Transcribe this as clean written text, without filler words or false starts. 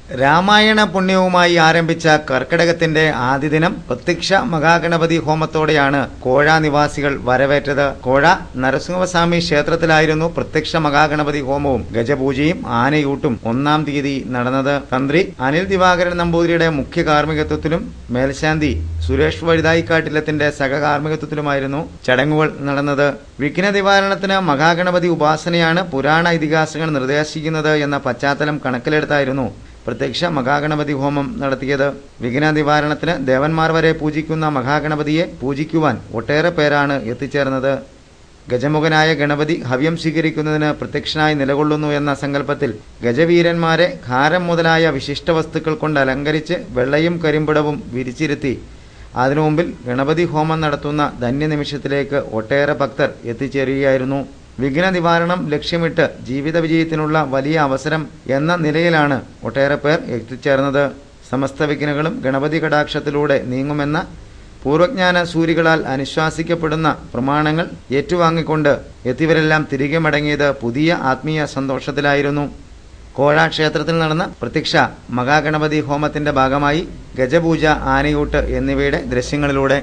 രാമായണ പുണ്യവുമായി ആരംഭിച്ച കർക്കിടകത്തിന്റെ ആദ്യ ദിനം പ്രത്യക്ഷ മഹാഗണപതി ഹോമത്തോടെയാണ് കോഴ നിവാസികൾ വരവേറ്റത്. കോഴ നരസിംഹസ്വാമി ക്ഷേത്രത്തിലായിരുന്നു പ്രത്യക്ഷ മഹാഗണപതി ഹോമവും ഗജപൂജയും ആനയൂട്ടും 1-ാം തീയതി നടന്നത്. തന്ത്രി അനിൽ ദിവാകരൻ നമ്പൂതിരിയുടെ മുഖ്യ കാർമ്മികത്വത്തിലും മേൽശാന്തി സുരേഷ് വഴുതായിക്കാട്ടിലത്തിന്റെ സഹകാർമ്മികത്വത്തിലുമായിരുന്നു ചടങ്ങുകൾ നടന്നത്. വിഘ്ന നിവാരണത്തിന് മഹാഗണപതി ഉപാസനയാണ് പുരാണ ഇതിഹാസങ്ങൾ നിർദ്ദേശിക്കുന്നത് എന്ന പശ്ചാത്തലം കണക്കിലെടുത്തായിരുന്നു പ്രത്യക്ഷ മഹാഗണപതി ഹോമം നടത്തിയത്. വിഘ്ന നിവാരണത്തിന് ദേവന്മാർ വരെ പൂജിക്കുന്ന മഹാഗണപതിയെ പൂജിക്കുവാൻ ഒട്ടേറെ പേരാണ് എത്തിച്ചേർന്നത്. ഗജമുഖനായ ഗണപതി ഹവ്യം സ്വീകരിക്കുന്നതിന് പ്രത്യക്ഷനായി നിലകൊള്ളുന്നു എന്ന സങ്കല്പത്തിൽ ഗജവീരന്മാരെ ഹാരം മുതലായ വിശിഷ്ട വസ്തുക്കൾ കൊണ്ട് അലങ്കരിച്ച് വെള്ളയും കരിമ്പിടവും വിരിച്ചിരുത്തി അതിനു മുമ്പിൽ ഗണപതി ഹോമം നടത്തുന്ന ധന്യനിമിഷത്തിലേക്ക് ഒട്ടേറെ ഭക്തർ എത്തിച്ചേരുകയായിരുന്നു. വിഘ്ന നിവാരണം ലക്ഷ്യമിട്ട് ജീവിത വിജയത്തിനുള്ള വലിയ അവസരം എന്ന നിലയിലാണ് ഒട്ടേറെ പേർ എത്തിച്ചേർന്നത്. സമസ്ത വിഘ്നങ്ങളും ഗണപതി കടാക്ഷത്തിലൂടെ നീങ്ങുമെന്ന പൂർവജ്ഞാന സൂരികളാൽ അനുശ്വാസിക്കപ്പെടുന്ന പ്രമാണങ്ങൾ ഏറ്റുവാങ്ങിക്കൊണ്ട് എത്തിയവരെല്ലാം തിരികെ മടങ്ങിയത് പുതിയ ആത്മീയ സന്തോഷത്തിലായിരുന്നു. കോഴ ക്ഷേത്രത്തിൽ നടന്ന പ്രത്യക്ഷ മഹാഗണപതി ഹോമത്തിന്റെ ഭാഗമായി ഗജപൂജ, ആനയൂട്ട് എന്നിവയുടെ ദൃശ്യങ്ങളിലൂടെ